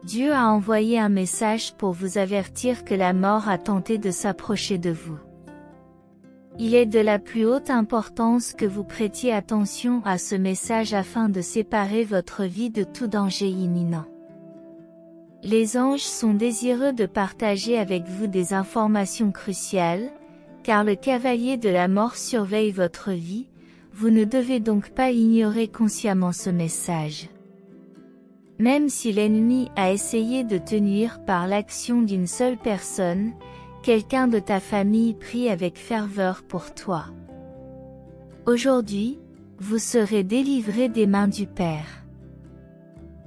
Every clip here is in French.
Dieu a envoyé un message pour vous avertir que la mort a tenté de s'approcher de vous. Il est de la plus haute importance que vous prêtiez attention à ce message afin de séparer votre vie de tout danger imminent. Les anges sont désireux de partager avec vous des informations cruciales, car le cavalier de la mort surveille votre vie, vous ne devez donc pas ignorer consciemment ce message. Même si l'ennemi a essayé de te nuire par l'action d'une seule personne, quelqu'un de ta famille prie avec ferveur pour toi. Aujourd'hui, vous serez délivrés des mains du Père.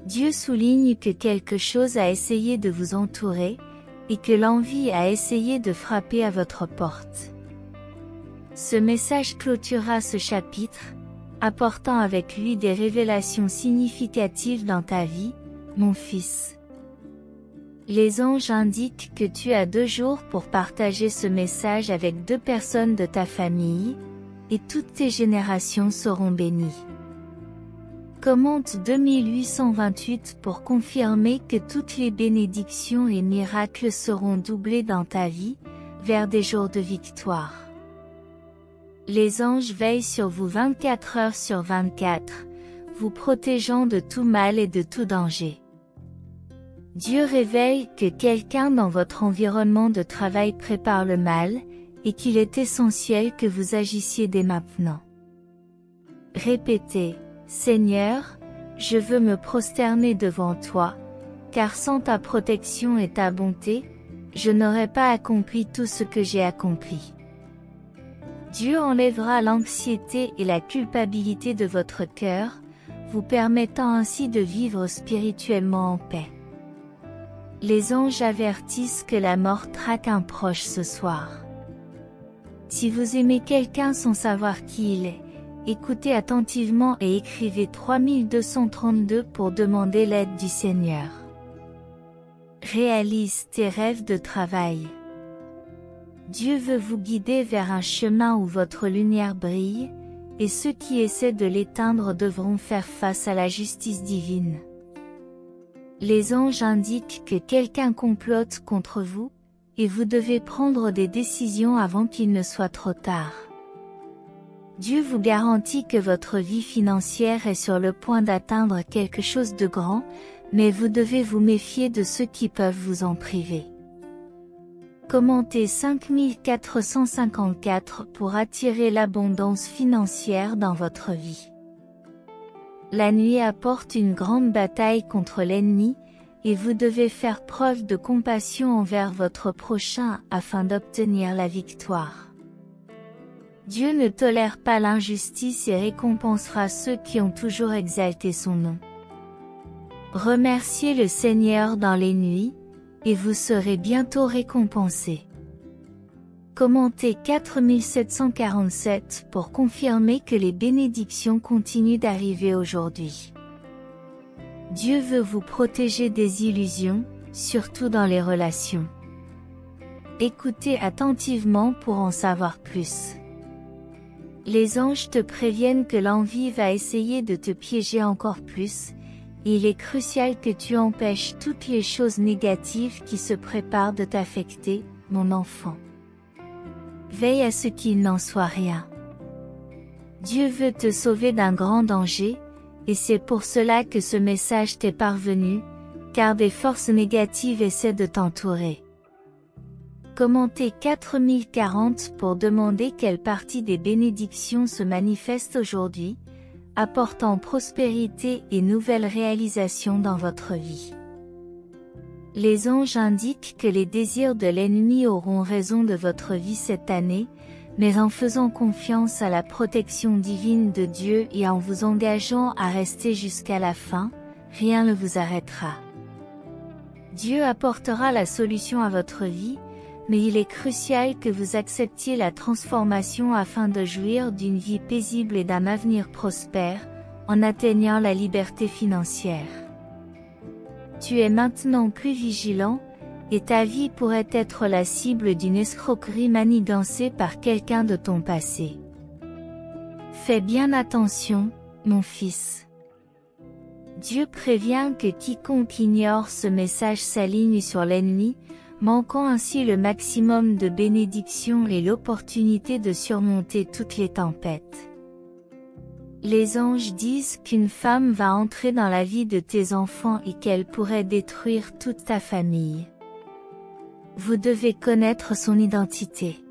Dieu souligne que quelque chose a essayé de vous entourer, et que l'envie a essayé de frapper à votre porte. Ce message clôturera ce chapitre, apportant avec lui des révélations significatives dans ta vie, mon fils. Les anges indiquent que tu as 2 jours pour partager ce message avec 2 personnes de ta famille, et toutes tes générations seront bénies. Commente 2828 pour confirmer que toutes les bénédictions et miracles seront doublés dans ta vie, vers des jours de victoire. Les anges veillent sur vous 24 heures sur 24, vous protégeant de tout mal et de tout danger. Dieu révèle que quelqu'un dans votre environnement de travail prépare le mal, et qu'il est essentiel que vous agissiez dès maintenant. Répétez, Seigneur, je veux me prosterner devant toi, car sans ta protection et ta bonté, je n'aurais pas accompli tout ce que j'ai accompli. Dieu enlèvera l'anxiété et la culpabilité de votre cœur, vous permettant ainsi de vivre spirituellement en paix. Les anges avertissent que la mort traque un proche ce soir. Si vous aimez quelqu'un sans savoir qui il est, écoutez attentivement et écrivez 3232 pour demander l'aide du Seigneur. Réalise tes rêves de travail. Dieu veut vous guider vers un chemin où votre lumière brille, et ceux qui essaient de l'éteindre devront faire face à la justice divine. Les anges indiquent que quelqu'un complote contre vous, et vous devez prendre des décisions avant qu'il ne soit trop tard. Dieu vous garantit que votre vie financière est sur le point d'atteindre quelque chose de grand, mais vous devez vous méfier de ceux qui peuvent vous en priver. Commentez 5454 pour attirer l'abondance financière dans votre vie. La nuit apporte une grande bataille contre l'ennemi, et vous devez faire preuve de compassion envers votre prochain afin d'obtenir la victoire. Dieu ne tolère pas l'injustice et récompensera ceux qui ont toujours exalté son nom. Remerciez le Seigneur dans les nuits, et vous serez bientôt récompensés. Commentez 4747 pour confirmer que les bénédictions continuent d'arriver aujourd'hui. Dieu veut vous protéger des illusions, surtout dans les relations. Écoutez attentivement pour en savoir plus. Les anges te préviennent que l'envie va essayer de te piéger encore plus, et il est crucial que tu empêches toutes les choses négatives qui se préparent de t'affecter, mon enfant. Veille à ce qu'il n'en soit rien. Dieu veut te sauver d'un grand danger, et c'est pour cela que ce message t'est parvenu, car des forces négatives essaient de t'entourer. Commentez 4040 pour demander quelle partie des bénédictions se manifeste aujourd'hui, apportant prospérité et nouvelles réalisations dans votre vie. Les anges indiquent que les désirs de l'ennemi auront raison de votre vie cette année, mais en faisant confiance à la protection divine de Dieu et en vous engageant à rester jusqu'à la fin, rien ne vous arrêtera. Dieu apportera la solution à votre vie, mais il est crucial que vous acceptiez la transformation afin de jouir d'une vie paisible et d'un avenir prospère, en atteignant la liberté financière. Tu es maintenant plus vigilant, et ta vie pourrait être la cible d'une escroquerie manigancée par quelqu'un de ton passé. Fais bien attention, mon fils. Dieu prévient que quiconque ignore ce message s'aligne sur l'ennemi, manquant ainsi le maximum de bénédictions et l'opportunité de surmonter toutes les tempêtes. Les anges disent qu'une femme va entrer dans la vie de tes enfants et qu'elle pourrait détruire toute ta famille. Vous devez connaître son identité.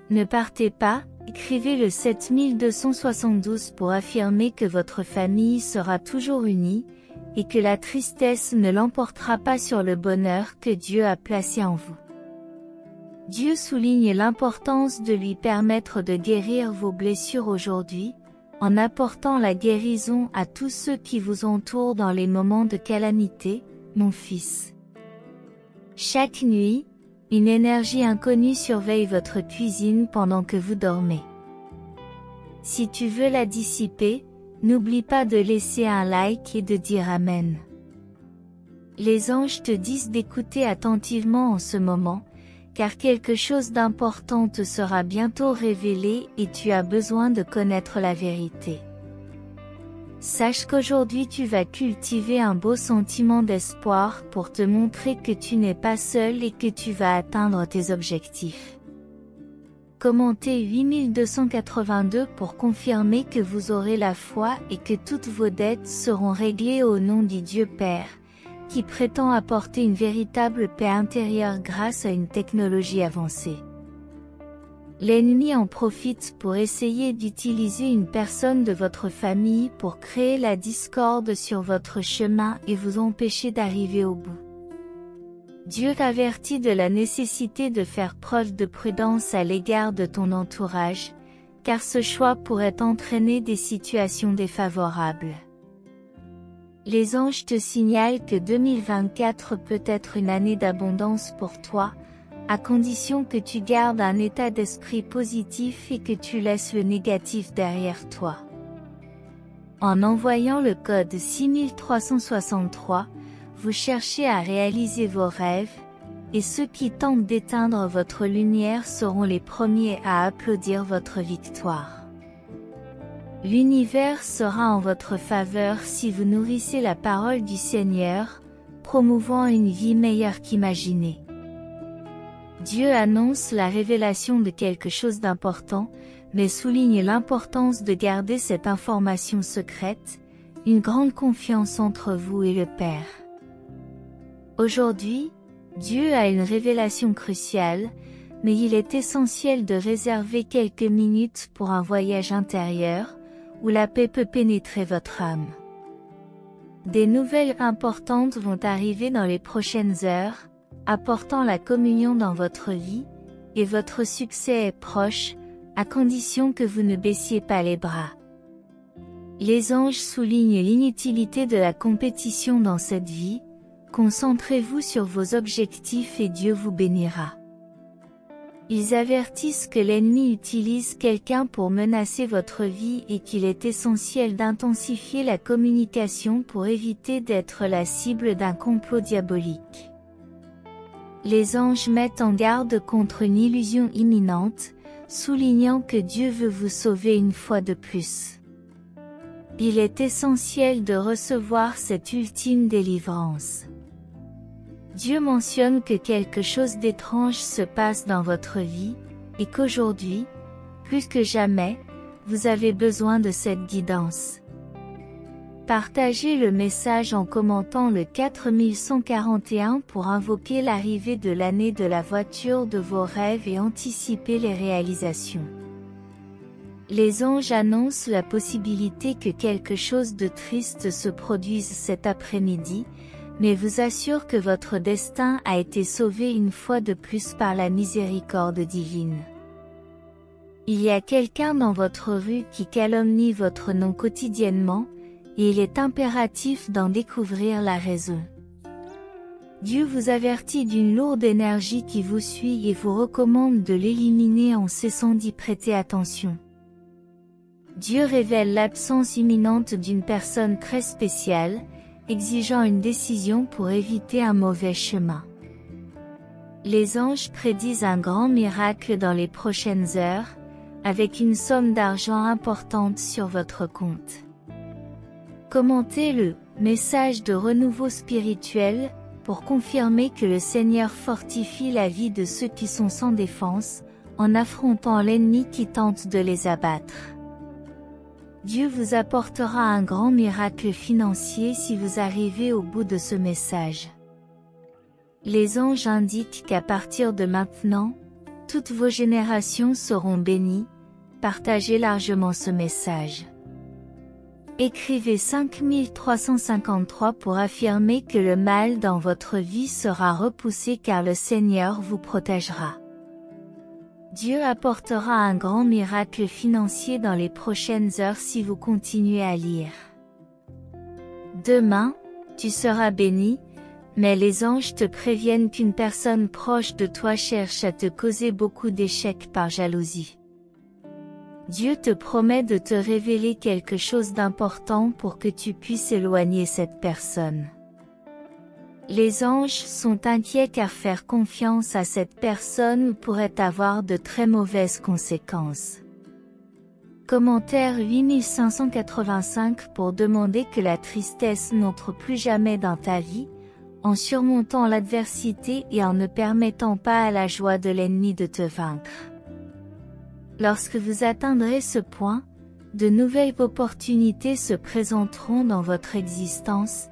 Ne partez pas, écrivez le 7272 pour affirmer que votre famille sera toujours unie, et que la tristesse ne l'emportera pas sur le bonheur que Dieu a placé en vous. Dieu souligne l'importance de lui permettre de guérir vos blessures aujourd'hui, en apportant la guérison à tous ceux qui vous entourent dans les moments de calamité, mon fils. Chaque nuit, une énergie inconnue surveille votre cuisine pendant que vous dormez. Si tu veux la dissiper, n'oublie pas de laisser un like et de dire Amen. Les anges te disent d'écouter attentivement en ce moment, car quelque chose d'important te sera bientôt révélé et tu as besoin de connaître la vérité. Sache qu'aujourd'hui tu vas cultiver un beau sentiment d'espoir pour te montrer que tu n'es pas seul et que tu vas atteindre tes objectifs. Commentez 8282 pour confirmer que vous aurez la foi et que toutes vos dettes seront réglées au nom du Dieu Père, qui prétend apporter une véritable paix intérieure grâce à une technologie avancée. L'ennemi en profite pour essayer d'utiliser une personne de votre famille pour créer la discorde sur votre chemin et vous empêcher d'arriver au bout. Dieu t'avertit de la nécessité de faire preuve de prudence à l'égard de ton entourage, car ce choix pourrait entraîner des situations défavorables. Les anges te signalent que 2024 peut être une année d'abondance pour toi, à condition que tu gardes un état d'esprit positif et que tu laisses le négatif derrière toi. En envoyant le code 6363, vous cherchez à réaliser vos rêves, et ceux qui tentent d'éteindre votre lumière seront les premiers à applaudir votre victoire. L'univers sera en votre faveur si vous nourrissez la parole du Seigneur, promouvant une vie meilleure qu'imaginée. Dieu annonce la révélation de quelque chose d'important, mais souligne l'importance de garder cette information secrète, une grande confiance entre vous et le Père. Aujourd'hui, Dieu a une révélation cruciale, mais il est essentiel de réserver quelques minutes pour un voyage intérieur, où la paix peut pénétrer votre âme. Des nouvelles importantes vont arriver dans les prochaines heures, apportant la communion dans votre vie, et votre succès est proche, à condition que vous ne baissiez pas les bras. Les anges soulignent l'inutilité de la compétition dans cette vie, concentrez-vous sur vos objectifs et Dieu vous bénira. Ils avertissent que l'ennemi utilise quelqu'un pour menacer votre vie et qu'il est essentiel d'intensifier la communication pour éviter d'être la cible d'un complot diabolique. Les anges mettent en garde contre une illusion imminente, soulignant que Dieu veut vous sauver une fois de plus. Il est essentiel de recevoir cette ultime délivrance. Dieu mentionne que quelque chose d'étrange se passe dans votre vie, et qu'aujourd'hui, plus que jamais, vous avez besoin de cette guidance. Partagez le message en commentant le 4141 pour invoquer l'arrivée de l'année de la voiture de vos rêves et anticiper les réalisations. Les anges annoncent la possibilité que quelque chose de triste se produise cet après-midi, mais vous assurent que votre destin a été sauvé une fois de plus par la miséricorde divine. Il y a quelqu'un dans votre rue qui calomnie votre nom quotidiennement, et il est impératif d'en découvrir la raison. Dieu vous avertit d'une lourde énergie qui vous suit et vous recommande de l'éliminer en cessant d'y prêter attention. Dieu révèle l'absence imminente d'une personne très spéciale, exigeant une décision pour éviter un mauvais chemin. Les anges prédisent un grand miracle dans les prochaines heures, avec une somme d'argent importante sur votre compte. Commentez le message de renouveau spirituel pour confirmer que le Seigneur fortifie la vie de ceux qui sont sans défense, en affrontant l'ennemi qui tente de les abattre. Dieu vous apportera un grand miracle financier si vous arrivez au bout de ce message. Les anges indiquent qu'à partir de maintenant, toutes vos générations seront bénies. Partagez largement ce message. Écrivez 5353 pour affirmer que le mal dans votre vie sera repoussé car le Seigneur vous protégera. Dieu apportera un grand miracle financier dans les prochaines heures si vous continuez à lire. Demain, tu seras béni, mais les anges te préviennent qu'une personne proche de toi cherche à te causer beaucoup d'échecs par jalousie. Dieu te promet de te révéler quelque chose d'important pour que tu puisses éloigner cette personne. Les anges sont inquiets car faire confiance à cette personne pourrait avoir de très mauvaises conséquences. Commentaire 8585 pour demander que la tristesse n'entre plus jamais dans ta vie, en surmontant l'adversité et en ne permettant pas à la joie de l'ennemi de te vaincre. Lorsque vous atteindrez ce point, de nouvelles opportunités se présenteront dans votre existence.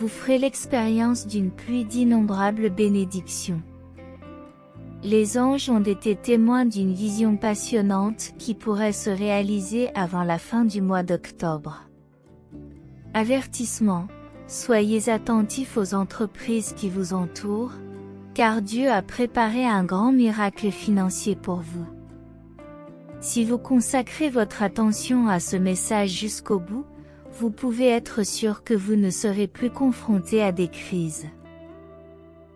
Vous ferez l'expérience d'une pluie d'innombrables bénédictions. Les anges ont été témoins d'une vision passionnante qui pourrait se réaliser avant la fin du mois d'octobre. Avertissement: soyez attentifs aux entreprises qui vous entourent, car Dieu a préparé un grand miracle financier pour vous. Si vous consacrez votre attention à ce message jusqu'au bout, vous pouvez être sûr que vous ne serez plus confronté à des crises.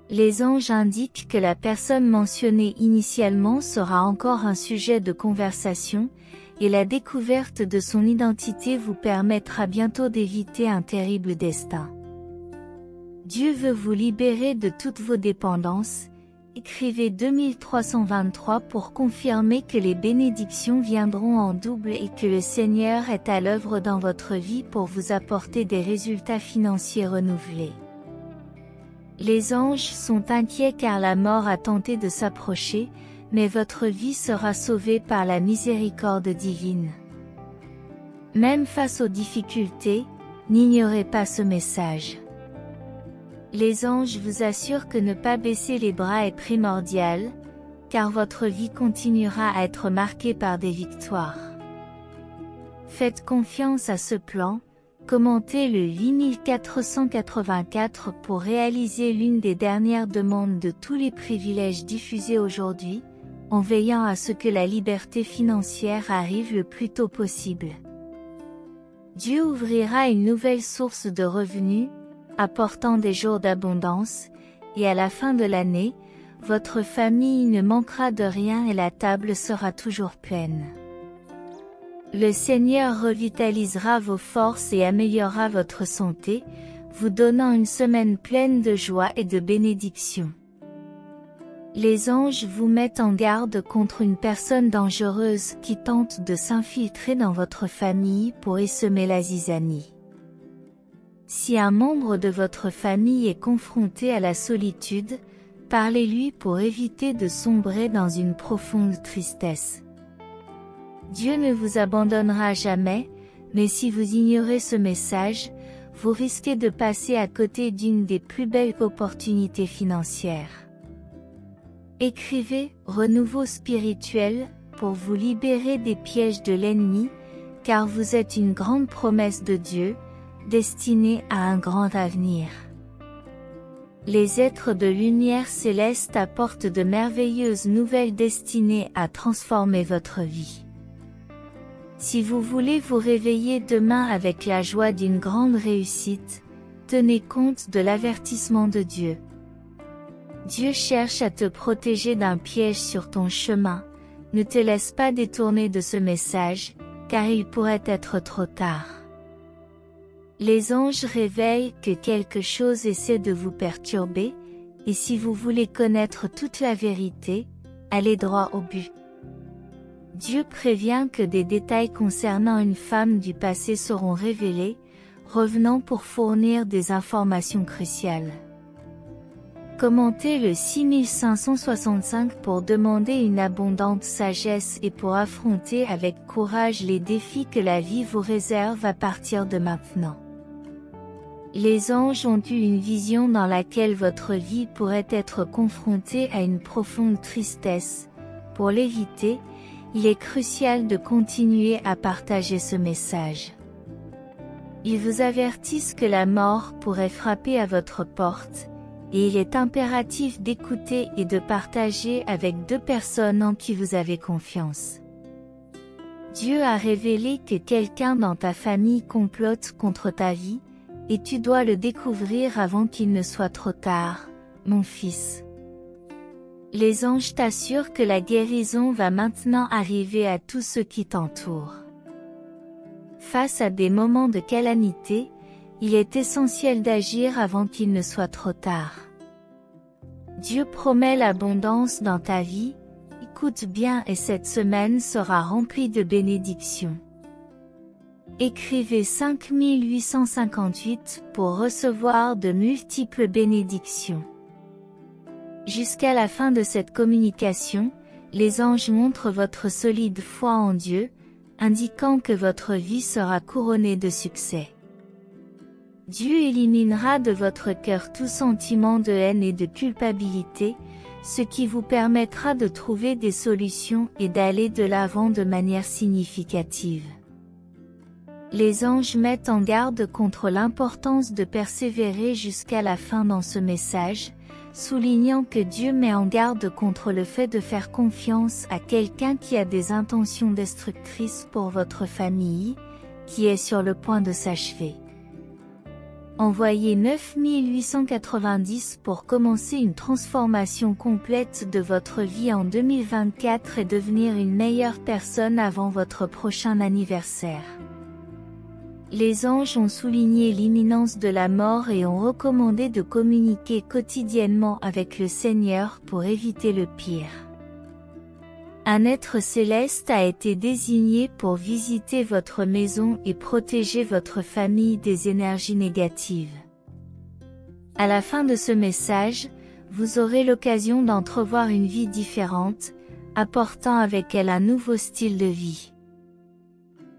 Les anges indiquent que la personne mentionnée initialement sera encore un sujet de conversation, et la découverte de son identité vous permettra bientôt d'éviter un terrible destin. Dieu veut vous libérer de toutes vos dépendances. Écrivez 2323 pour confirmer que les bénédictions viendront en double et que le Seigneur est à l'œuvre dans votre vie pour vous apporter des résultats financiers renouvelés. Les anges sont inquiets car la mort a tenté de s'approcher, mais votre vie sera sauvée par la miséricorde divine. Même face aux difficultés, n'ignorez pas ce message. Les anges vous assurent que ne pas baisser les bras est primordial, car votre vie continuera à être marquée par des victoires. Faites confiance à ce plan, commentez le 8484 pour réaliser l'une des dernières demandes de tous les privilèges diffusés aujourd'hui, en veillant à ce que la liberté financière arrive le plus tôt possible. Dieu ouvrira une nouvelle source de revenus, apportant des jours d'abondance, et à la fin de l'année, votre famille ne manquera de rien et la table sera toujours pleine. Le Seigneur revitalisera vos forces et améliorera votre santé, vous donnant une semaine pleine de joie et de bénédictions. Les anges vous mettent en garde contre une personne dangereuse qui tente de s'infiltrer dans votre famille pour y semer la zizanie. Si un membre de votre famille est confronté à la solitude, parlez-lui pour éviter de sombrer dans une profonde tristesse. Dieu ne vous abandonnera jamais, mais si vous ignorez ce message, vous risquez de passer à côté d'une des plus belles opportunités financières. Écrivez « Renouveau spirituel » pour vous libérer des pièges de l'ennemi, car vous êtes une grande promesse de Dieu, destinée à un grand avenir. Les êtres de lumière céleste apportent de merveilleuses nouvelles destinées à transformer votre vie. Si vous voulez vous réveiller demain avec la joie d'une grande réussite, tenez compte de l'avertissement de Dieu. Dieu cherche à te protéger d'un piège sur ton chemin, ne te laisse pas détourner de ce message, car il pourrait être trop tard. Les anges réveillent que quelque chose essaie de vous perturber, et si vous voulez connaître toute la vérité, allez droit au but. Dieu prévient que des détails concernant une femme du passé seront révélés, revenant pour fournir des informations cruciales. Commentez le 6565 pour demander une abondante sagesse et pour affronter avec courage les défis que la vie vous réserve à partir de maintenant. Les anges ont eu une vision dans laquelle votre vie pourrait être confrontée à une profonde tristesse. Pour l'éviter, il est crucial de continuer à partager ce message. Ils vous avertissent que la mort pourrait frapper à votre porte, et il est impératif d'écouter et de partager avec 2 personnes en qui vous avez confiance. Dieu a révélé que quelqu'un dans ta famille complote contre ta vie, et tu dois le découvrir avant qu'il ne soit trop tard, mon fils. Les anges t'assurent que la guérison va maintenant arriver à tous ceux qui t'entourent. Face à des moments de calamité, il est essentiel d'agir avant qu'il ne soit trop tard. Dieu promet l'abondance dans ta vie, écoute bien et cette semaine sera remplie de bénédictions. Écrivez 5858 pour recevoir de multiples bénédictions. Jusqu'à la fin de cette communication, les anges montrent votre solide foi en Dieu, indiquant que votre vie sera couronnée de succès. Dieu éliminera de votre cœur tout sentiment de haine et de culpabilité, ce qui vous permettra de trouver des solutions et d'aller de l'avant de manière significative. Les anges mettent en garde contre l'importance de persévérer jusqu'à la fin dans ce message, soulignant que Dieu met en garde contre le fait de faire confiance à quelqu'un qui a des intentions destructrices pour votre famille, qui est sur le point de s'achever. Envoyez 9890 pour commencer une transformation complète de votre vie en 2024 et devenir une meilleure personne avant votre prochain anniversaire. Les anges ont souligné l'imminence de la mort et ont recommandé de communiquer quotidiennement avec le Seigneur pour éviter le pire. Un être céleste a été désigné pour visiter votre maison et protéger votre famille des énergies négatives. À la fin de ce message, vous aurez l'occasion d'entrevoir une vie différente, apportant avec elle un nouveau style de vie.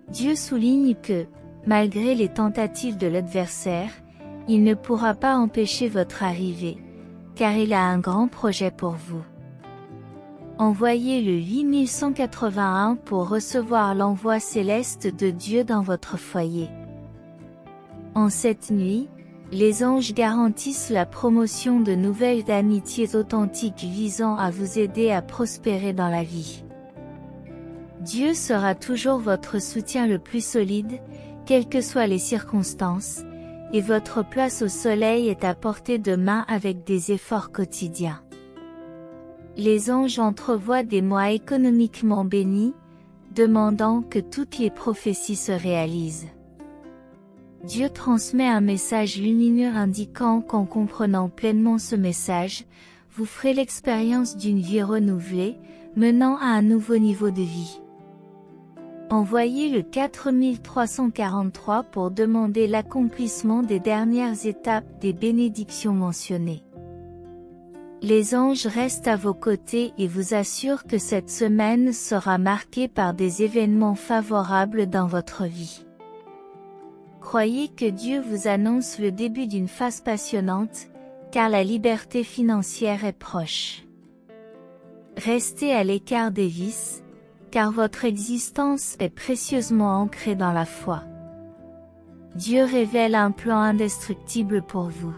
Dieu souligne que, malgré les tentatives de l'adversaire, il ne pourra pas empêcher votre arrivée, car il a un grand projet pour vous. Envoyez le 8181 pour recevoir l'envoi céleste de Dieu dans votre foyer. En cette nuit, les anges garantissent la promotion de nouvelles amitiés authentiques visant à vous aider à prospérer dans la vie. Dieu sera toujours votre soutien le plus solide, quelles que soient les circonstances, et votre place au soleil est à portée de main avec des efforts quotidiens. Les anges entrevoient des mois économiquement bénis, demandant que toutes les prophéties se réalisent. Dieu transmet un message lumineux indiquant qu'en comprenant pleinement ce message, vous ferez l'expérience d'une vie renouvelée, menant à un nouveau niveau de vie. Envoyez le 4343 pour demander l'accomplissement des dernières étapes des bénédictions mentionnées. Les anges restent à vos côtés et vous assurent que cette semaine sera marquée par des événements favorables dans votre vie. Croyez que Dieu vous annonce le début d'une phase passionnante, car la liberté financière est proche. Restez à l'écart des vices, car votre existence est précieusement ancrée dans la foi. Dieu révèle un plan indestructible pour vous.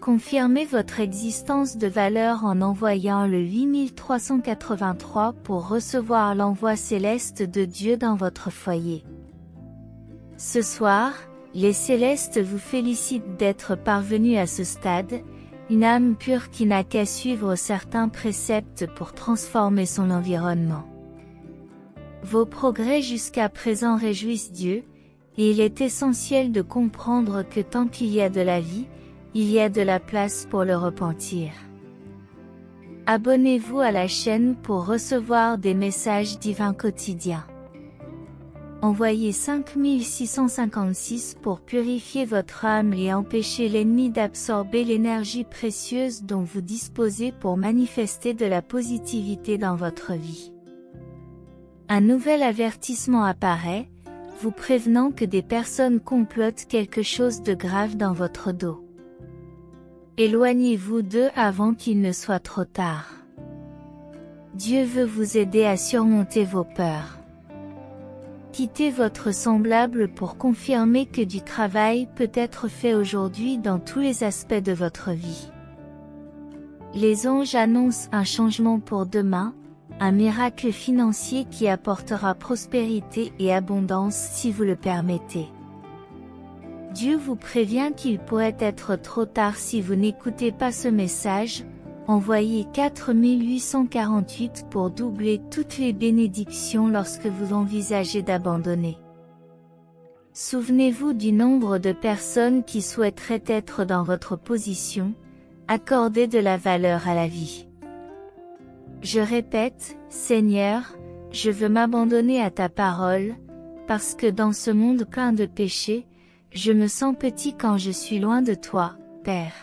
Confirmez votre existence de valeur en envoyant le 8383 pour recevoir l'envoi céleste de Dieu dans votre foyer. Ce soir, les célestes vous félicitent d'être parvenus à ce stade, une âme pure qui n'a qu'à suivre certains préceptes pour transformer son environnement. Vos progrès jusqu'à présent réjouissent Dieu, et il est essentiel de comprendre que tant qu'il y a de la vie, il y a de la place pour le repentir. Abonnez-vous à la chaîne pour recevoir des messages divins quotidiens. envoyez 5656 pour purifier votre âme et empêcher l'ennemi d'absorber l'énergie précieuse dont vous disposez pour manifester de la positivité dans votre vie. Un nouvel avertissement apparaît, vous prévenant que des personnes complotent quelque chose de grave dans votre dos. Éloignez-vous d'eux avant qu'il ne soit trop tard. Dieu veut vous aider à surmonter vos peurs. Quittez votre semblable pour confirmer que du travail peut être fait aujourd'hui dans tous les aspects de votre vie. Les anges annoncent un changement pour demain, un miracle financier qui apportera prospérité et abondance si vous le permettez. Dieu vous prévient qu'il pourrait être trop tard si vous n'écoutez pas ce message. Envoyez 4848 pour doubler toutes les bénédictions lorsque vous envisagez d'abandonner. Souvenez-vous du nombre de personnes qui souhaiteraient être dans votre position, accordez de la valeur à la vie. Je répète, Seigneur, je veux m'abandonner à ta parole, parce que dans ce monde plein de péchés, je me sens petit quand je suis loin de toi, Père.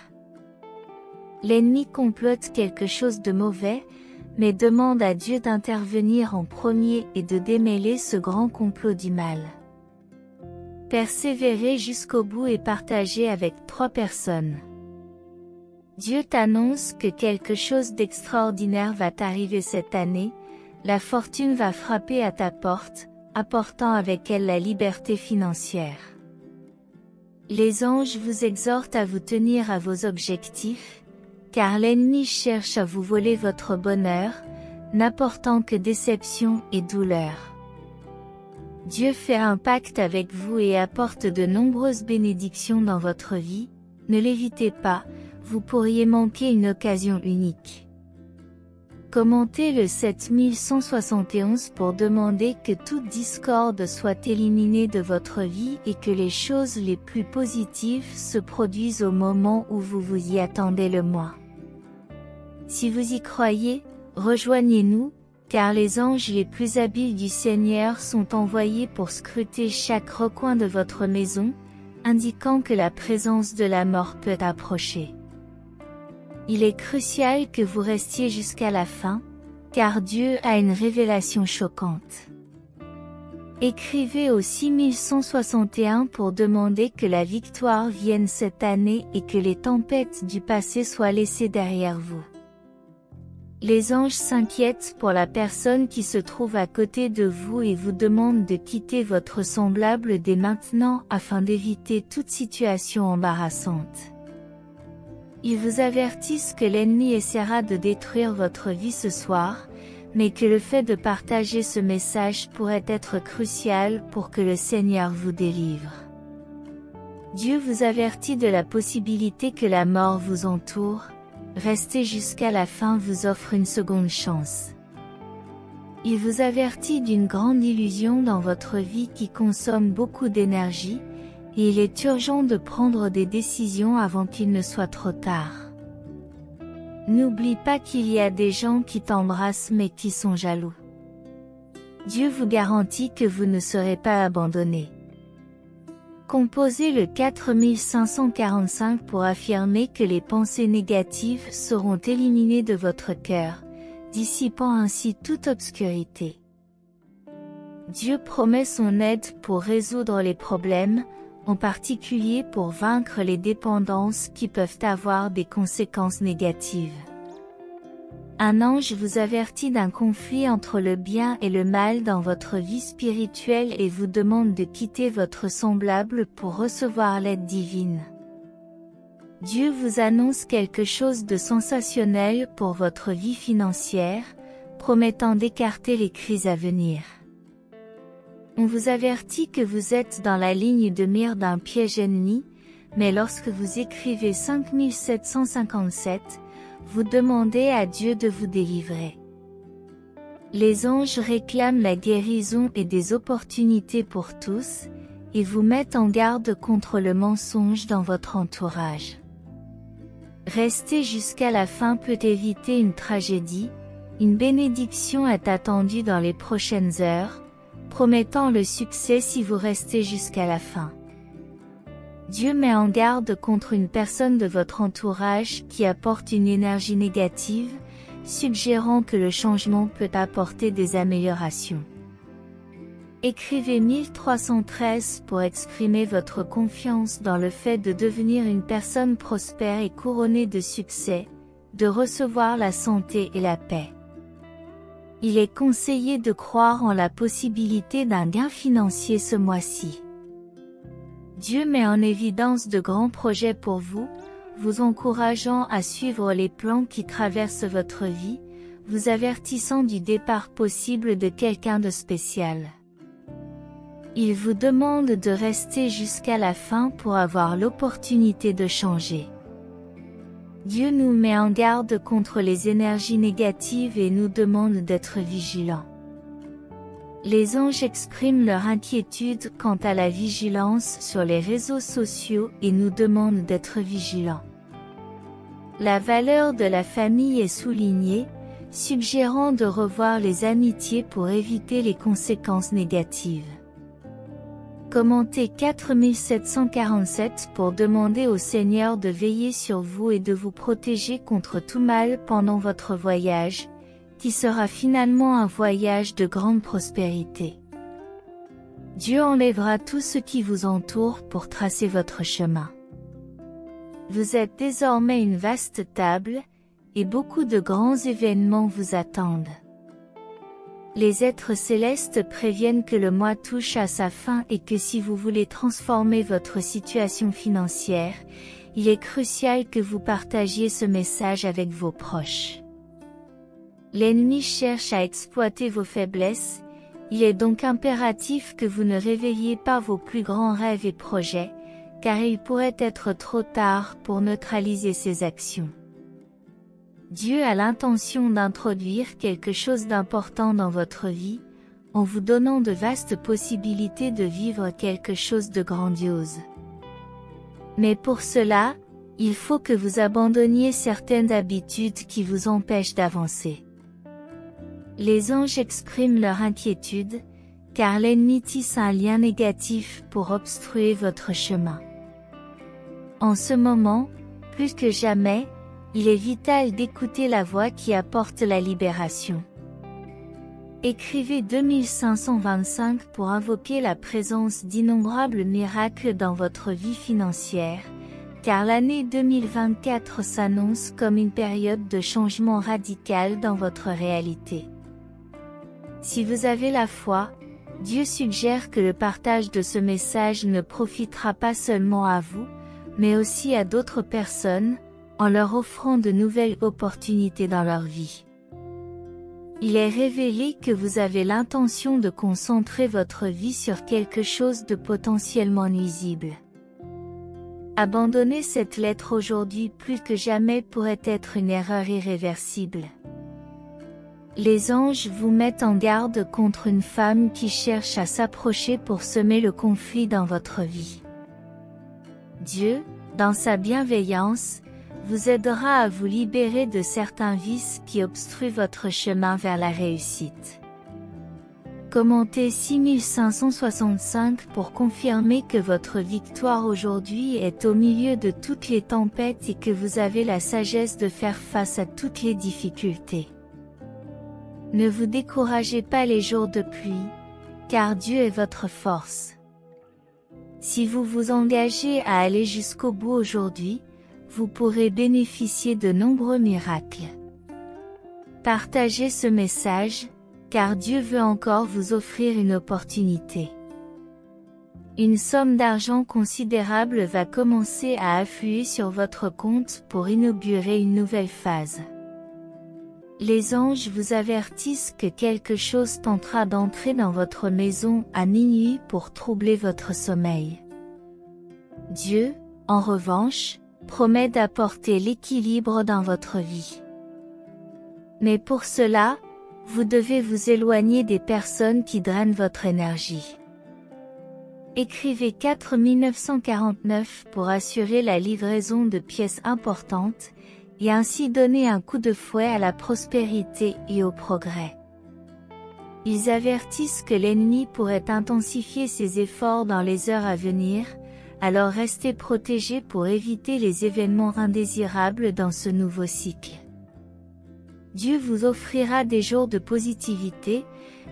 L'ennemi complote quelque chose de mauvais, mais demande à Dieu d'intervenir en premier et de démêler ce grand complot du mal. Persévérez jusqu'au bout et partagez avec 3 personnes. Dieu t'annonce que quelque chose d'extraordinaire va t'arriver cette année, la fortune va frapper à ta porte, apportant avec elle la liberté financière. Les anges vous exhortent à vous tenir à vos objectifs, car l'ennemi cherche à vous voler votre bonheur, n'apportant que déception et douleur. Dieu fait un pacte avec vous et apporte de nombreuses bénédictions dans votre vie, ne l'évitez pas, vous pourriez manquer une occasion unique. Commentez le 7171 pour demander que toute discorde soit éliminée de votre vie et que les choses les plus positives se produisent au moment où vous vous y attendez le moins. Si vous y croyez, rejoignez-nous, car les anges les plus habiles du Seigneur sont envoyés pour scruter chaque recoin de votre maison, indiquant que la présence de la mort peut approcher. Il est crucial que vous restiez jusqu'à la fin, car Dieu a une révélation choquante. Écrivez au 6161 pour demander que la victoire vienne cette année et que les tempêtes du passé soient laissées derrière vous. Les anges s'inquiètent pour la personne qui se trouve à côté de vous et vous demandent de quitter votre semblable dès maintenant afin d'éviter toute situation embarrassante. Ils vous avertissent que l'ennemi essaiera de détruire votre vie ce soir, mais que le fait de partager ce message pourrait être crucial pour que le Seigneur vous délivre. Dieu vous avertit de la possibilité que la mort vous entoure. Rester jusqu'à la fin vous offre une seconde chance. Il vous avertit d'une grande illusion dans votre vie qui consomme beaucoup d'énergie, et il est urgent de prendre des décisions avant qu'il ne soit trop tard. N'oublie pas qu'il y a des gens qui t'embrassent mais qui sont jaloux. Dieu vous garantit que vous ne serez pas abandonné. Composez le 4545 pour affirmer que les pensées négatives seront éliminées de votre cœur, dissipant ainsi toute obscurité. Dieu promet son aide pour résoudre les problèmes, en particulier pour vaincre les dépendances qui peuvent avoir des conséquences négatives. Un ange vous avertit d'un conflit entre le bien et le mal dans votre vie spirituelle et vous demande de quitter votre semblable pour recevoir l'aide divine. Dieu vous annonce quelque chose de sensationnel pour votre vie financière, promettant d'écarter les crises à venir. On vous avertit que vous êtes dans la ligne de mire d'un piège ennemi, mais lorsque vous écrivez 5757, vous demandez à Dieu de vous délivrer. Les anges réclament la guérison et des opportunités pour tous, et vous mettent en garde contre le mensonge dans votre entourage. Rester jusqu'à la fin peut éviter une tragédie, une bénédiction est attendue dans les prochaines heures. promettant le succès si vous restez jusqu'à la fin. Dieu met en garde contre une personne de votre entourage qui apporte une énergie négative, suggérant que le changement peut apporter des améliorations. Écrivez 1313 pour exprimer votre confiance dans le fait de devenir une personne prospère et couronnée de succès, de recevoir la santé et la paix. Il est conseillé de croire en la possibilité d'un gain financier ce mois-ci. Dieu met en évidence de grands projets pour vous, vous encourageant à suivre les plans qui traversent votre vie, vous avertissant du départ possible de quelqu'un de spécial. Il vous demande de rester jusqu'à la fin pour avoir l'opportunité de changer. Dieu nous met en garde contre les énergies négatives et nous demande d'être vigilants. Les anges expriment leur inquiétude quant à la vigilance sur les réseaux sociaux et nous demandent d'être vigilants. La valeur de la famille est soulignée, suggérant de revoir les amitiés pour éviter les conséquences négatives. Commentez 4747 pour demander au Seigneur de veiller sur vous et de vous protéger contre tout mal pendant votre voyage, qui sera finalement un voyage de grande prospérité. Dieu enlèvera tout ce qui vous entoure pour tracer votre chemin. Vous êtes désormais une vaste table, et beaucoup de grands événements vous attendent. Les êtres célestes préviennent que le mois touche à sa fin et que si vous voulez transformer votre situation financière, il est crucial que vous partagiez ce message avec vos proches. L'ennemi cherche à exploiter vos faiblesses, il est donc impératif que vous ne réveilliez pas vos plus grands rêves et projets, car il pourrait être trop tard pour neutraliser ces actions. Dieu a l'intention d'introduire quelque chose d'important dans votre vie, en vous donnant de vastes possibilités de vivre quelque chose de grandiose. Mais pour cela, il faut que vous abandonniez certaines habitudes qui vous empêchent d'avancer. Les anges expriment leur inquiétude, car l'ennemi tisse un lien négatif pour obstruer votre chemin. En ce moment, plus que jamais, il est vital d'écouter la voix qui apporte la libération. Écrivez 2525 pour invoquer la présence d'innombrables miracles dans votre vie financière, car l'année 2024 s'annonce comme une période de changement radical dans votre réalité. Si vous avez la foi, Dieu suggère que le partage de ce message ne profitera pas seulement à vous, mais aussi à d'autres personnes, en leur offrant de nouvelles opportunités dans leur vie. Il est révélé que vous avez l'intention de concentrer votre vie sur quelque chose de potentiellement nuisible. Abandonner cette lettre aujourd'hui plus que jamais pourrait être une erreur irréversible. Les anges vous mettent en garde contre une femme qui cherche à s'approcher pour semer le conflit dans votre vie. Dieu, dans sa bienveillance, vous aidera à vous libérer de certains vices qui obstruent votre chemin vers la réussite. Commentez 6565 pour confirmer que votre victoire aujourd'hui est au milieu de toutes les tempêtes et que vous avez la sagesse de faire face à toutes les difficultés. Ne vous découragez pas les jours de pluie, car Dieu est votre force. Si vous vous engagez à aller jusqu'au bout aujourd'hui, vous pourrez bénéficier de nombreux miracles. Partagez ce message, car Dieu veut encore vous offrir une opportunité. Une somme d'argent considérable va commencer à affluer sur votre compte pour inaugurer une nouvelle phase. Les anges vous avertissent que quelque chose tentera d'entrer dans votre maison à minuit pour troubler votre sommeil. Dieu, en revanche, promet d'apporter l'équilibre dans votre vie. Mais pour cela, vous devez vous éloigner des personnes qui drainent votre énergie. Écrivez 4949 pour assurer la livraison de pièces importantes, et ainsi donner un coup de fouet à la prospérité et au progrès. Ils avertissent que l'ennemi pourrait intensifier ses efforts dans les heures à venir, alors restez protégés pour éviter les événements indésirables dans ce nouveau cycle. Dieu vous offrira des jours de positivité,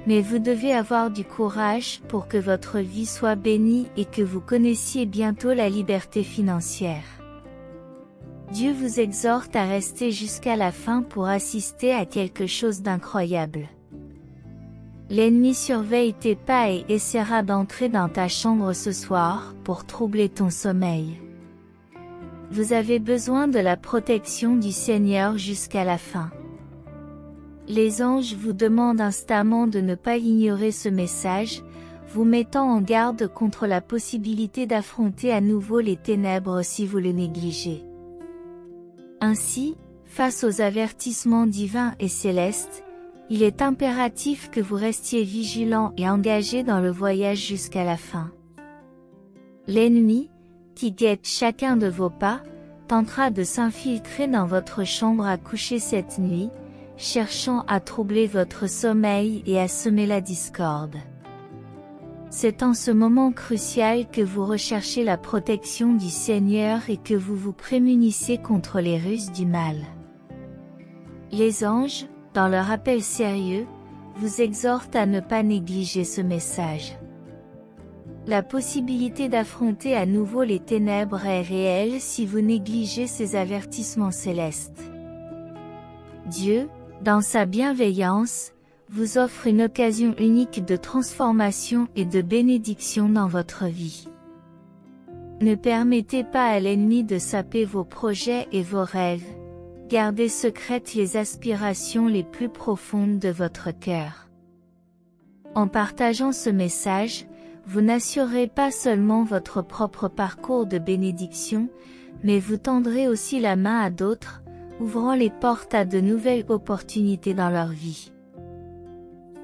mais vous devez avoir du courage pour que votre vie soit bénie et que vous connaissiez bientôt la liberté financière. Dieu vous exhorte à rester jusqu'à la fin pour assister à quelque chose d'incroyable. L'ennemi surveille tes pas et essaiera d'entrer dans ta chambre ce soir pour troubler ton sommeil. Vous avez besoin de la protection du Seigneur jusqu'à la fin. Les anges vous demandent instamment de ne pas ignorer ce message, vous mettant en garde contre la possibilité d'affronter à nouveau les ténèbres si vous le négligez. Ainsi, face aux avertissements divins et célestes, il est impératif que vous restiez vigilants et engagés dans le voyage jusqu'à la fin. L'ennemi, qui guette chacun de vos pas, tentera de s'infiltrer dans votre chambre à coucher cette nuit, cherchant à troubler votre sommeil et à semer la discorde. C'est en ce moment crucial que vous recherchez la protection du Seigneur et que vous vous prémunissez contre les ruses du mal. Les anges, dans leur appel sérieux, vous exhortent à ne pas négliger ce message. La possibilité d'affronter à nouveau les ténèbres est réelle si vous négligez ces avertissements célestes. Dieu, dans sa bienveillance, vous offre une occasion unique de transformation et de bénédiction dans votre vie. Ne permettez pas à l'ennemi de saper vos projets et vos rêves. Gardez secrètes les aspirations les plus profondes de votre cœur. En partageant ce message, vous n'assurerez pas seulement votre propre parcours de bénédiction, mais vous tendrez aussi la main à d'autres, ouvrant les portes à de nouvelles opportunités dans leur vie.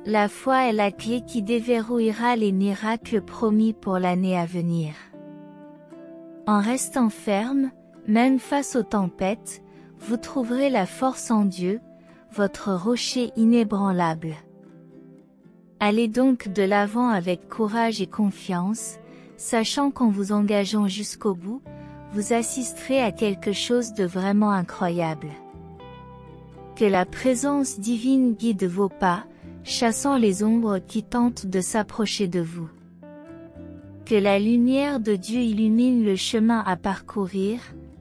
La foi est la clé qui déverrouillera les miracles promis pour l'année à venir. En restant ferme, même face aux tempêtes, vous trouverez la force en Dieu, votre rocher inébranlable. Allez donc de l'avant avec courage et confiance, sachant qu'en vous engageant jusqu'au bout, vous assisterez à quelque chose de vraiment incroyable. Que la présence divine guide vos pas, chassant les ombres qui tentent de s'approcher de vous. Que la lumière de Dieu illumine le chemin à parcourir,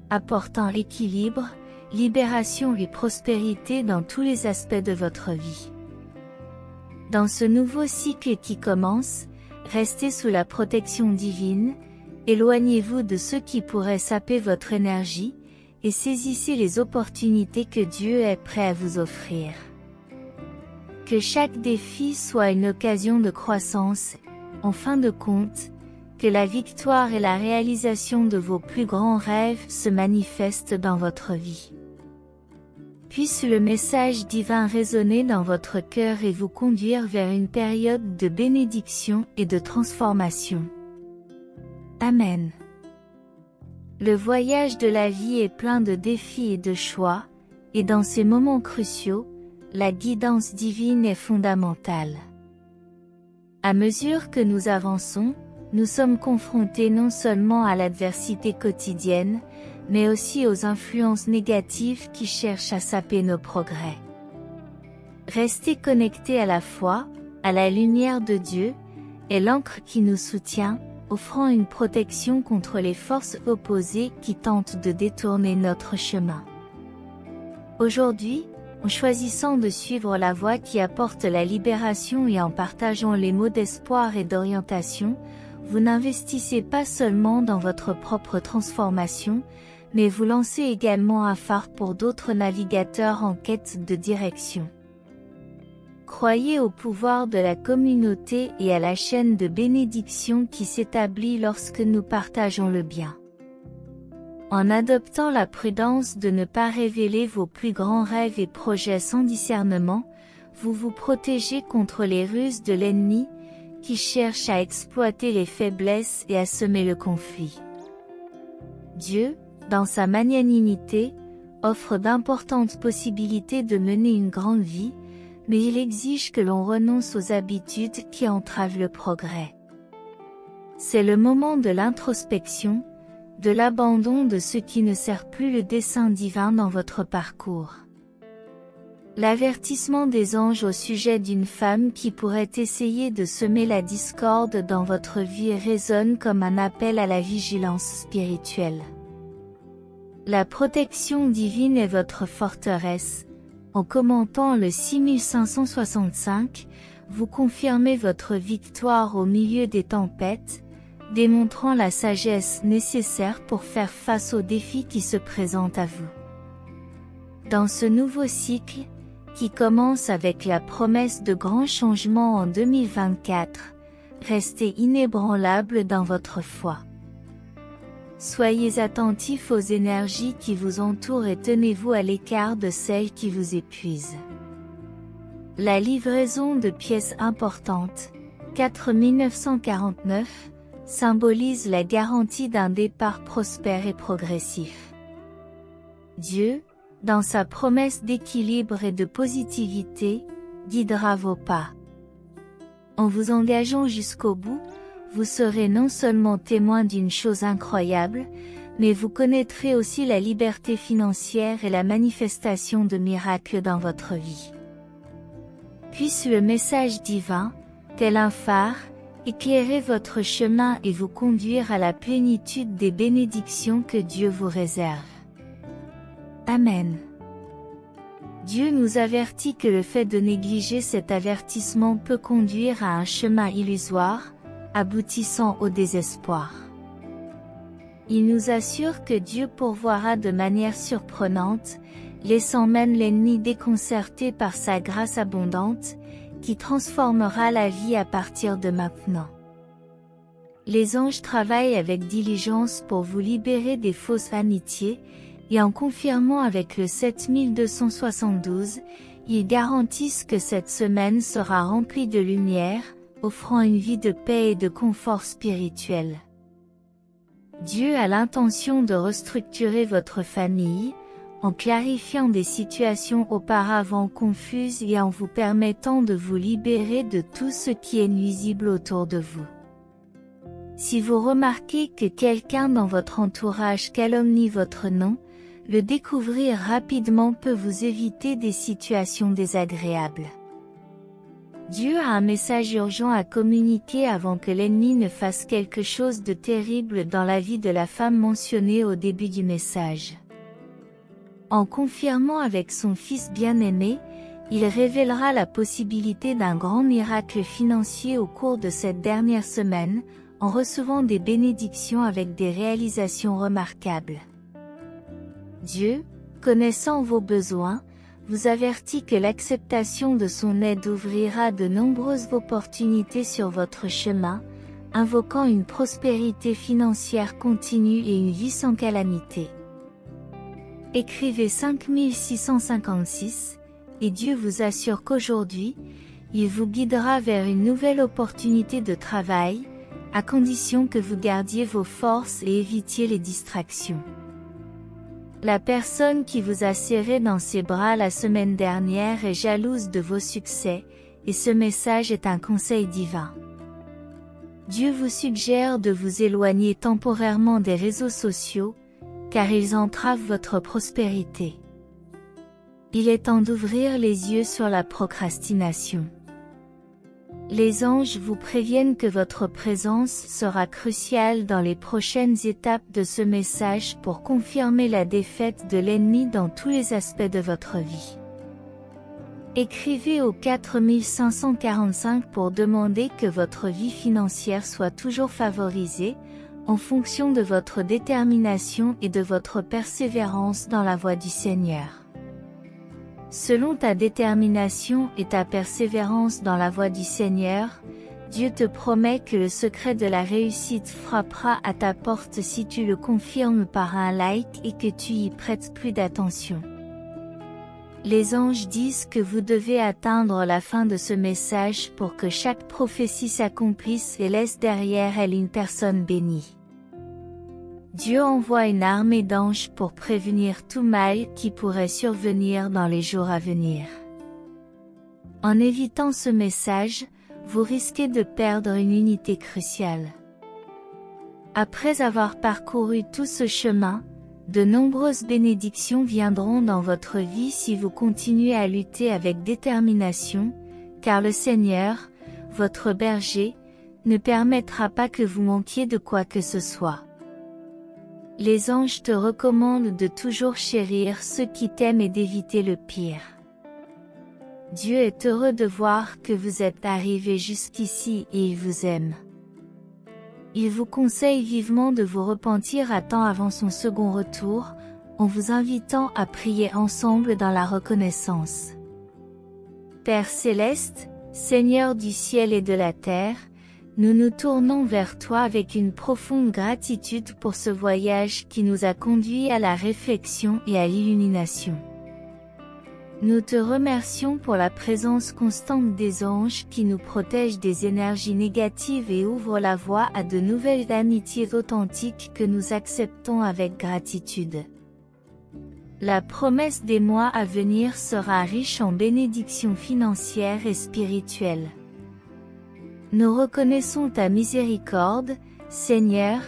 apportant équilibre, libération et prospérité dans tous les aspects de votre vie. Dans ce nouveau cycle qui commence, restez sous la protection divine, éloignez-vous de ceux qui pourraient saper votre énergie, et saisissez les opportunités que Dieu est prêt à vous offrir. Que chaque défi soit une occasion de croissance, en fin de compte, que la victoire et la réalisation de vos plus grands rêves se manifestent dans votre vie. Puisse le message divin résonner dans votre cœur et vous conduire vers une période de bénédiction et de transformation. Amen. Le voyage de la vie est plein de défis et de choix, et dans ces moments cruciaux, la guidance divine est fondamentale. À mesure que nous avançons, nous sommes confrontés non seulement à l'adversité quotidienne, mais aussi aux influences négatives qui cherchent à saper nos progrès. Rester connectés à la foi, à la lumière de Dieu, est l'encre qui nous soutient, offrant une protection contre les forces opposées qui tentent de détourner notre chemin. Aujourd'hui, en choisissant de suivre la voie qui apporte la libération et en partageant les mots d'espoir et d'orientation, vous n'investissez pas seulement dans votre propre transformation, mais vous lancez également un phare pour d'autres navigateurs en quête de direction. Croyez au pouvoir de la communauté et à la chaîne de bénédiction qui s'établit lorsque nous partageons le bien. En adoptant la prudence de ne pas révéler vos plus grands rêves et projets sans discernement, vous vous protégez contre les ruses de l'ennemi, qui cherche à exploiter les faiblesses et à semer le conflit. Dieu, dans sa magnanimité, offre d'importantes possibilités de mener une grande vie, mais il exige que l'on renonce aux habitudes qui entravent le progrès. C'est le moment de l'introspection, de l'abandon de ce qui ne sert plus le dessein divin dans votre parcours. L'avertissement des anges au sujet d'une femme qui pourrait essayer de semer la discorde dans votre vie résonne comme un appel à la vigilance spirituelle. La protection divine est votre forteresse. En commentant le 6565, vous confirmez votre victoire au milieu des tempêtes, démontrant la sagesse nécessaire pour faire face aux défis qui se présentent à vous. Dans ce nouveau cycle, qui commence avec la promesse de grands changements en 2024, restez inébranlable dans votre foi. Soyez attentifs aux énergies qui vous entourent et tenez-vous à l'écart de celles qui vous épuisent. La livraison de pièces importantes, 4949, symbolise la garantie d'un départ prospère et progressif. Dieu, dans sa promesse d'équilibre et de positivité, guidera vos pas. En vous engageant jusqu'au bout, vous serez non seulement témoin d'une chose incroyable, mais vous connaîtrez aussi la liberté financière et la manifestation de miracles dans votre vie. Puisse le message divin, tel un phare, éclairer votre chemin et vous conduire à la plénitude des bénédictions que Dieu vous réserve. Amen. Dieu nous avertit que le fait de négliger cet avertissement peut conduire à un chemin illusoire, aboutissant au désespoir. Il nous assure que Dieu pourvoira de manière surprenante, laissant même l'ennemi déconcerté par sa grâce abondante, qui transformera la vie à partir de maintenant. Les anges travaillent avec diligence pour vous libérer des fausses amitiés, et en confirmant avec le 7272, ils garantissent que cette semaine sera remplie de lumière, offrant une vie de paix et de confort spirituel. Dieu a l'intention de restructurer votre famille, en clarifiant des situations auparavant confuses et en vous permettant de vous libérer de tout ce qui est nuisible autour de vous. Si vous remarquez que quelqu'un dans votre entourage calomnie votre nom, le découvrir rapidement peut vous éviter des situations désagréables. Dieu a un message urgent à communiquer avant que l'ennemi ne fasse quelque chose de terrible dans la vie de la femme mentionnée au début du message. En confirmant avec son fils bien-aimé, il révélera la possibilité d'un grand miracle financier au cours de cette dernière semaine, en recevant des bénédictions avec des réalisations remarquables. Dieu, connaissant vos besoins, vous avertit que l'acceptation de son aide ouvrira de nombreuses opportunités sur votre chemin, invoquant une prospérité financière continue et une vie sans calamité. Écrivez 5656, et Dieu vous assure qu'aujourd'hui, il vous guidera vers une nouvelle opportunité de travail, à condition que vous gardiez vos forces et évitiez les distractions. La personne qui vous a serré dans ses bras la semaine dernière est jalouse de vos succès, et ce message est un conseil divin. Dieu vous suggère de vous éloigner temporairement des réseaux sociaux, car ils entravent votre prospérité. Il est temps d'ouvrir les yeux sur la procrastination. Les anges vous préviennent que votre présence sera cruciale dans les prochaines étapes de ce message pour confirmer la défaite de l'ennemi dans tous les aspects de votre vie. Écrivez au 4545 pour demander que votre vie financière soit toujours favorisée, en fonction de votre détermination et de votre persévérance dans la voie du Seigneur. Selon ta détermination et ta persévérance dans la voie du Seigneur, Dieu te promet que le secret de la réussite frappera à ta porte si tu le confirmes par un like et que tu y prêtes plus d'attention. Les anges disent que vous devez atteindre la fin de ce message pour que chaque prophétie s'accomplisse et laisse derrière elle une personne bénie. Dieu envoie une armée d'anges pour prévenir tout mal qui pourrait survenir dans les jours à venir. En évitant ce message, vous risquez de perdre une unité cruciale. Après avoir parcouru tout ce chemin, de nombreuses bénédictions viendront dans votre vie si vous continuez à lutter avec détermination, car le Seigneur, votre berger, ne permettra pas que vous manquiez de quoi que ce soit. Les anges te recommandent de toujours chérir ceux qui t'aiment et d'éviter le pire. Dieu est heureux de voir que vous êtes arrivé jusqu'ici et il vous aime. Il vous conseille vivement de vous repentir à temps avant son second retour, en vous invitant à prier ensemble dans la reconnaissance. Père céleste, Seigneur du ciel et de la terre, nous nous tournons vers toi avec une profonde gratitude pour ce voyage qui nous a conduits à la réflexion et à l'illumination. Nous te remercions pour la présence constante des anges qui nous protègent des énergies négatives et ouvrent la voie à de nouvelles amitiés authentiques que nous acceptons avec gratitude. La promesse des mois à venir sera riche en bénédictions financières et spirituelles. Nous reconnaissons ta miséricorde, Seigneur,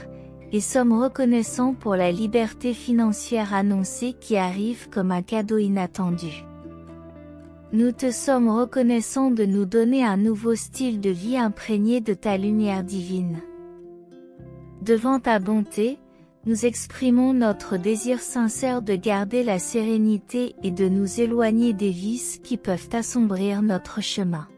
et sommes reconnaissants pour la liberté financière annoncée qui arrive comme un cadeau inattendu. Nous te sommes reconnaissants de nous donner un nouveau style de vie imprégné de ta lumière divine. Devant ta bonté, nous exprimons notre désir sincère de garder la sérénité et de nous éloigner des vices qui peuvent assombrir notre chemin.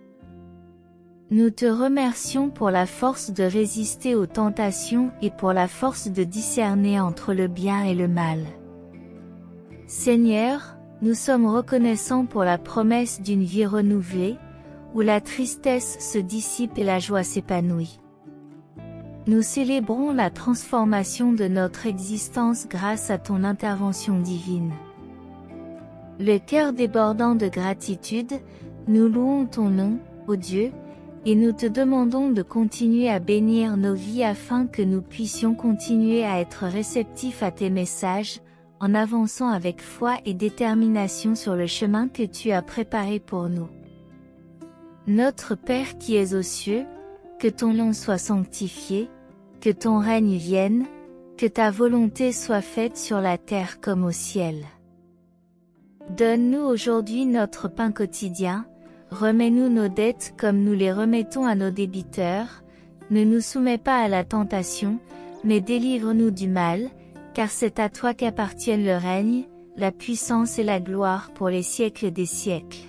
Nous te remercions pour la force de résister aux tentations et pour la force de discerner entre le bien et le mal. Seigneur, nous sommes reconnaissants pour la promesse d'une vie renouvelée, où la tristesse se dissipe et la joie s'épanouit. Nous célébrons la transformation de notre existence grâce à ton intervention divine. Le cœur débordant de gratitude, nous louons ton nom, ô Dieu, et nous te demandons de continuer à bénir nos vies afin que nous puissions continuer à être réceptifs à tes messages, en avançant avec foi et détermination sur le chemin que tu as préparé pour nous. Notre Père qui es aux cieux, que ton nom soit sanctifié, que ton règne vienne, que ta volonté soit faite sur la terre comme au ciel. Donne-nous aujourd'hui notre pain quotidien, remets-nous nos dettes comme nous les remettons à nos débiteurs, ne nous soumets pas à la tentation, mais délivre-nous du mal, car c'est à toi qu'appartiennent le règne, la puissance et la gloire pour les siècles des siècles.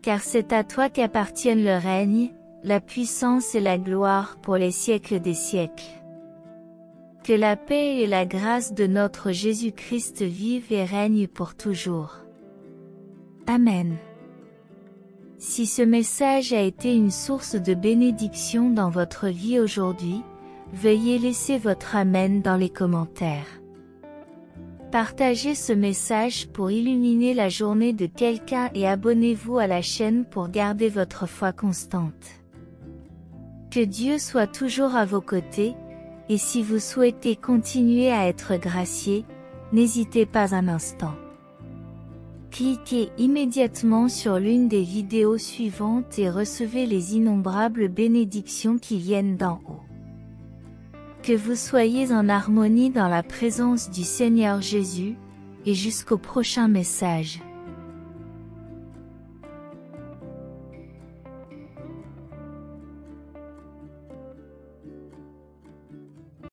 Car c'est à toi qu'appartiennent le règne, la puissance et la gloire pour les siècles des siècles. Que la paix et la grâce de notre Jésus-Christ vivent et règnent pour toujours. Amen. Si ce message a été une source de bénédiction dans votre vie aujourd'hui, veuillez laisser votre Amen dans les commentaires. Partagez ce message pour illuminer la journée de quelqu'un et abonnez-vous à la chaîne pour garder votre foi constante. Que Dieu soit toujours à vos côtés, et si vous souhaitez continuer à être gracié, n'hésitez pas un instant. Cliquez immédiatement sur l'une des vidéos suivantes et recevez les innombrables bénédictions qui viennent d'en haut. Que vous soyez en harmonie dans la présence du Seigneur Jésus, et jusqu'au prochain message.